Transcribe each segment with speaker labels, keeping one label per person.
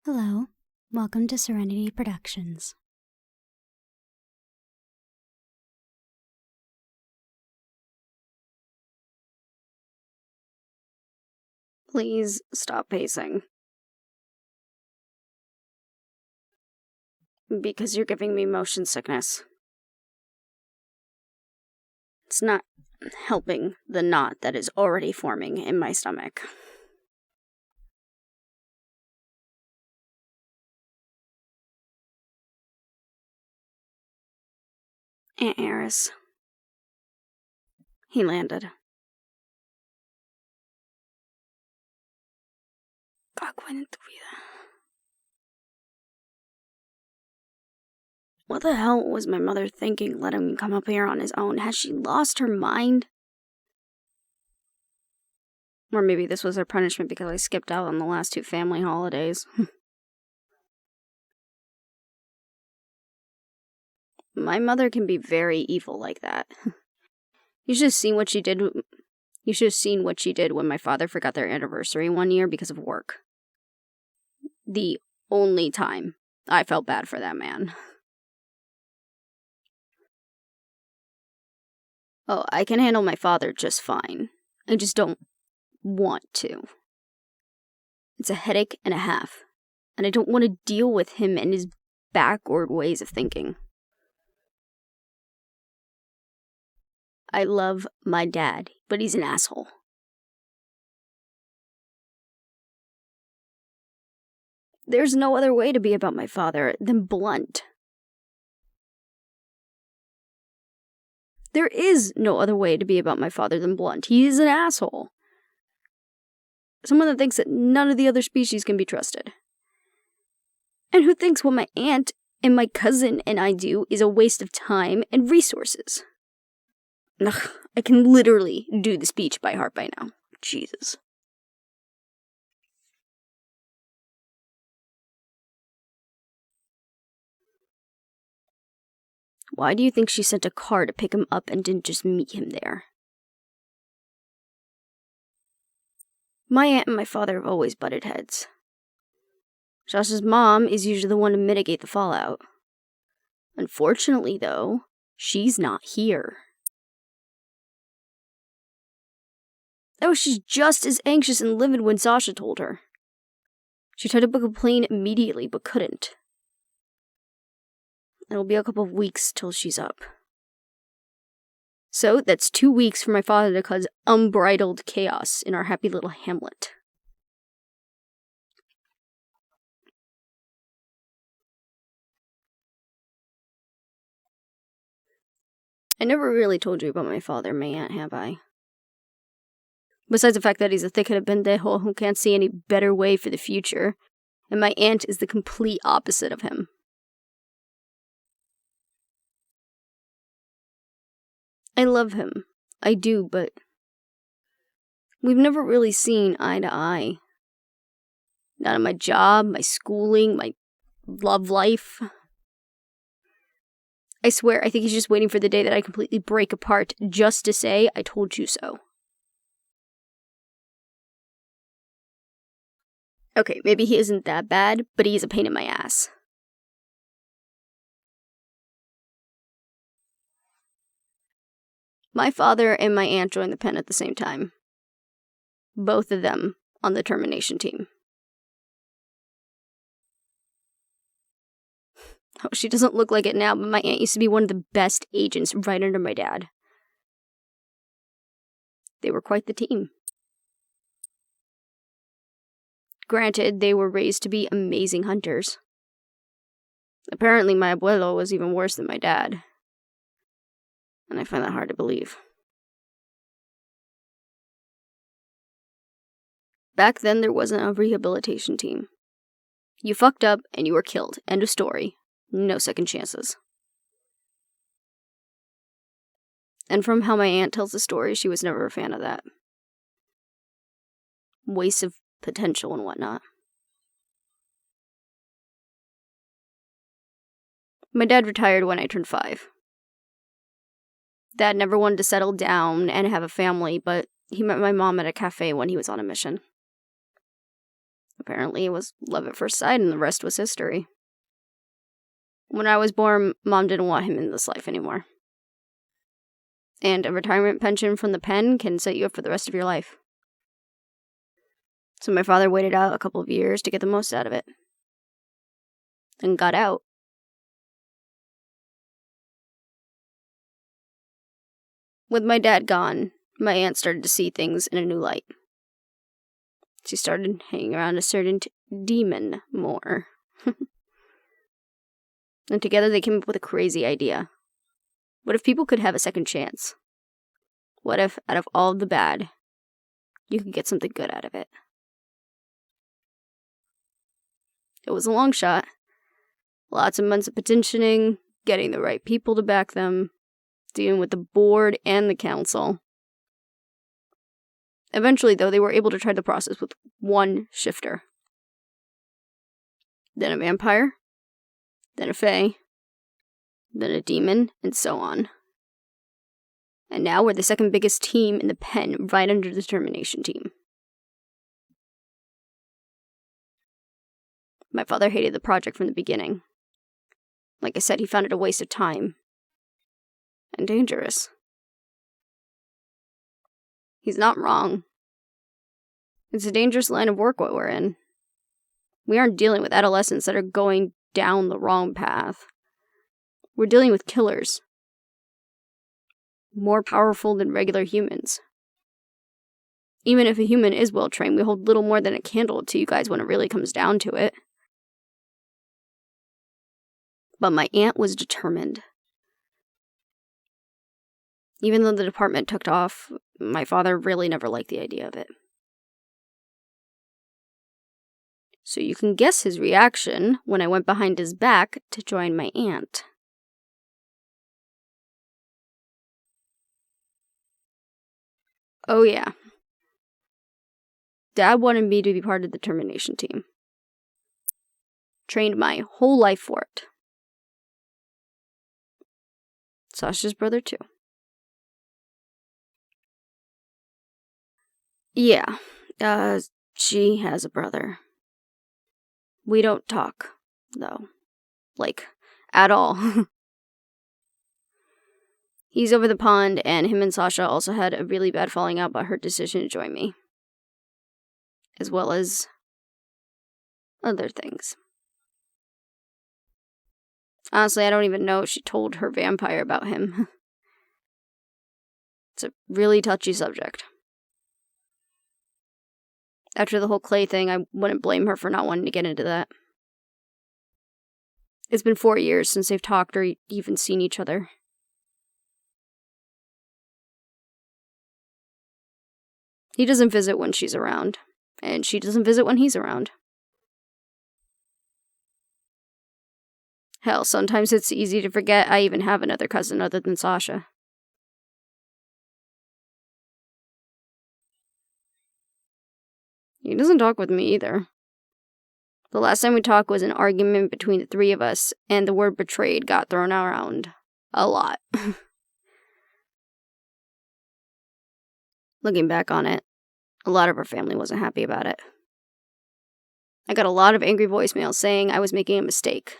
Speaker 1: Hello, welcome to Serenity Productions.
Speaker 2: Please stop pacing. Because you're giving me motion sickness. It's not helping the knot that is already forming in my stomach. Aunt Eris. He landed. Cagüen en tu vida. What the hell was my mother thinking letting me come up here on his own? Has she lost her mind? Or maybe this was her punishment because I skipped out on the last 2 family holidays. My mother can be very evil like that. You should have seen what she did. You should have seen what she did when my father forgot their anniversary one year because of work. The only time I felt bad for that man. Oh, I can handle my father just fine. I just don't want to. It's a headache and a half, and I don't want to deal with him and his backward ways of thinking. I love my dad, but he's an asshole. There's no other way to be about my father than blunt. There is no other way to be about my father than blunt. He is an asshole. Someone that thinks that none of the other species can be trusted. And who thinks what my aunt and my cousin and I do is a waste of time and resources. Ugh, I can literally do the speech by heart by now. Jesus. Why do you think she sent a car to pick him up and didn't just meet him there? My aunt and my father have always butted heads. Josh's mom is usually the one to mitigate the fallout. Unfortunately, though, she's not here. Oh, she's just as anxious and livid when Sasha told her. She tried to book a plane immediately, but couldn't. It'll be a couple of weeks till she's up. So that's 2 weeks for my father to cause unbridled chaos in our happy little hamlet. I never really told you about my father and my aunt, have I? Besides the fact that he's a thick-headed pendejo who can't see any better way for the future, and my aunt is the complete opposite of him. I love him. I do, but we've never really seen eye to eye. Not in my job, my schooling, my love life. I swear, I think he's just waiting for the day that I completely break apart just to say, I told you so. Okay, maybe he isn't that bad, but he is a pain in my ass. My father and my aunt joined the pen at the same time. Both of them on the termination team. Oh, she doesn't look like it now, but my aunt used to be one of the best agents right under my dad. They were quite the team. Granted, they were raised to be amazing hunters. Apparently, my abuelo was even worse than my dad. And I find that hard to believe. Back then, there wasn't a rehabilitation team. You fucked up and you were killed. End of story. No second chances. And from how my aunt tells the story, she was never a fan of that. Waste of potential and whatnot. My dad retired when I turned 5. Dad never wanted to settle down and have a family, but he met my mom at a cafe when he was on a mission. Apparently, it was love at first sight, and the rest was history. When I was born, Mom didn't want him in this life anymore. And a retirement pension from the pen can set you up for the rest of your life. So my father waited out a couple of years to get the most out of it. And got out. With my dad gone, my aunt started to see things in a new light. She started hanging around a certain demon more. And together they came up with a crazy idea. What if people could have a second chance? What if, out of all of the bad, you could get something good out of it? It was a long shot. Lots of months of petitioning, getting the right people to back them, dealing with the board and the council. Eventually, though, they were able to try the process with one shifter. Then a vampire, then a fae, then a demon, and so on. And now we're the second biggest team in the pen, right under the termination team. My father hated the project from the beginning. Like I said, he found it a waste of time. And dangerous. He's not wrong. It's a dangerous line of work what we're in. We aren't dealing with adolescents that are going down the wrong path. We're dealing with killers. More powerful than regular humans. Even if a human is well trained, we hold little more than a candle to you guys when it really comes down to it. But my aunt was determined. Even though the department took off, my father really never liked the idea of it. So you can guess his reaction when I went behind his back to join my aunt. Oh yeah. Dad wanted me to be part of the termination team. Trained my whole life for it. Sasha's brother too. Yeah, she has a brother. We don't talk, though. Like, at all. He's over the pond, and him and Sasha also had a really bad falling out about her decision to join me. As well as other things. Honestly, I don't even know if she told her vampire about him. It's a really touchy subject. After the whole Clay thing, I wouldn't blame her for not wanting to get into that. It's been 4 years since they've talked or even seen each other. He doesn't visit when she's around, and she doesn't visit when he's around. Hell, sometimes it's easy to forget I even have another cousin other than Sasha. He doesn't talk with me either. The last time we talked was an argument between the three of us, and the word betrayed got thrown around. A lot. Looking back on it, a lot of our family wasn't happy about it. I got a lot of angry voicemails saying I was making a mistake.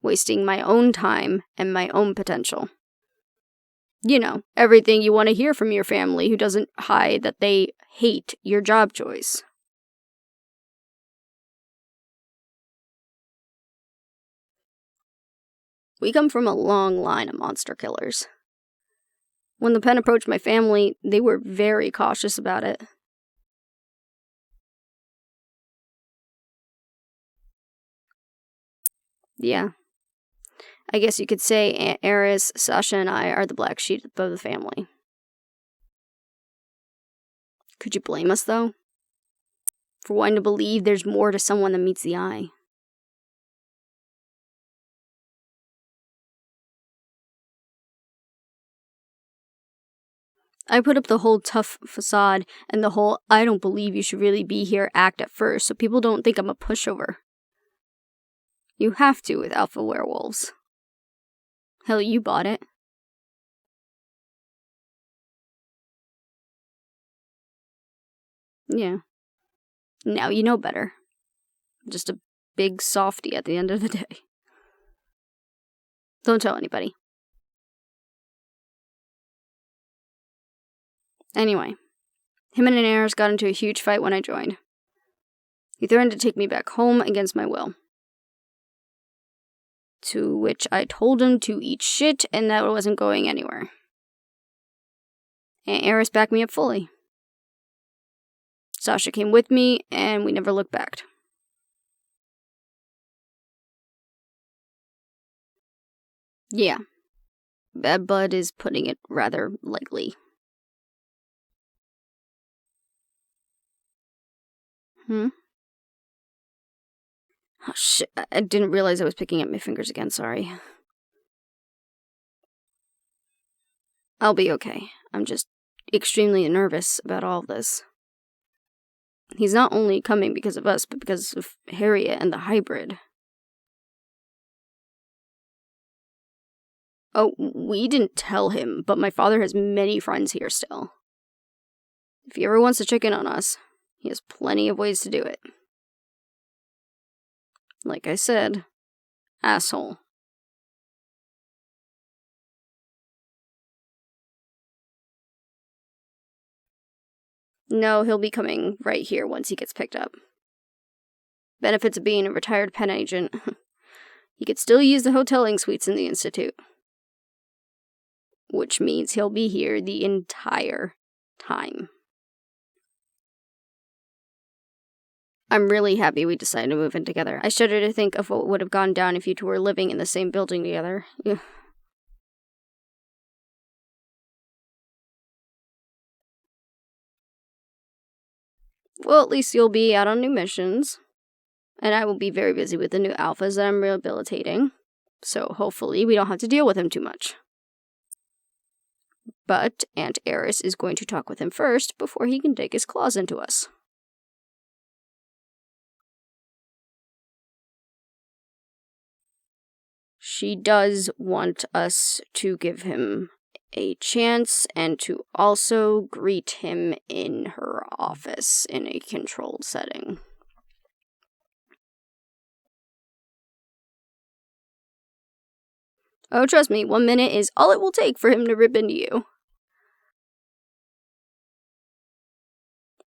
Speaker 2: Wasting my own time and my own potential. You know, everything you want to hear from your family who doesn't hide that they hate your job choice. We come from a long line of monster killers. When the pen approached my family, they were very cautious about it. Yeah. I guess you could say Aunt Eris, Sasha, and I are the black sheep of the family. Could you blame us, though? For wanting to believe there's more to someone than meets the eye. I put up the whole tough facade and the whole I don't believe you should really be here act at first so people don't think I'm a pushover. You have to with alpha werewolves. Hell, you bought it. Yeah. Now you know better. Just a big softy at the end of the day. Don't tell anybody. Anyway, him and Aris got into a huge fight when I joined. He threatened to take me back home against my will. To which I told him to eat shit and that it wasn't going anywhere. And Aris backed me up fully. Sasha came with me and we never looked back. Yeah, bad blood is putting it rather lightly. Oh shit, I didn't realize I was picking up my fingers again, sorry. I'll be okay. I'm just extremely nervous about all of this. He's not only coming because of us, but because of Harriet and the hybrid. Oh, we didn't tell him, but my father has many friends here still. If he ever wants to check in on us, he has plenty of ways to do it. Like I said, asshole. No, he'll be coming right here once he gets picked up. Benefits of being a retired pen agent. He could still use the hoteling suites in the Institute. Which means he'll be here the entire time. I'm really happy we decided to move in together. I shudder to think of what would have gone down if you two were living in the same building together. Well, at least you'll be out on new missions. And I will be very busy with the new alphas that I'm rehabilitating. So hopefully we don't have to deal with him too much. But Aunt Eris is going to talk with him first before he can dig his claws into us. She does want us to give him a chance and to also greet him in her office in a controlled setting. Oh, trust me, 1 minute is all it will take for him to rip into you.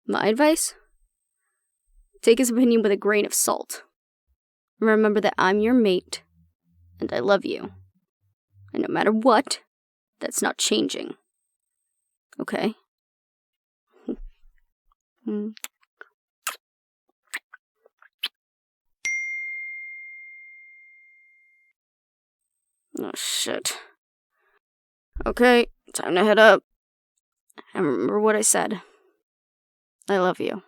Speaker 2: My advice? Take his opinion with a grain of salt. Remember that I'm your mate, and I love you. And no matter what, that's not changing. Okay? Oh, shit. Okay, time to head up. And remember what I said. I love you.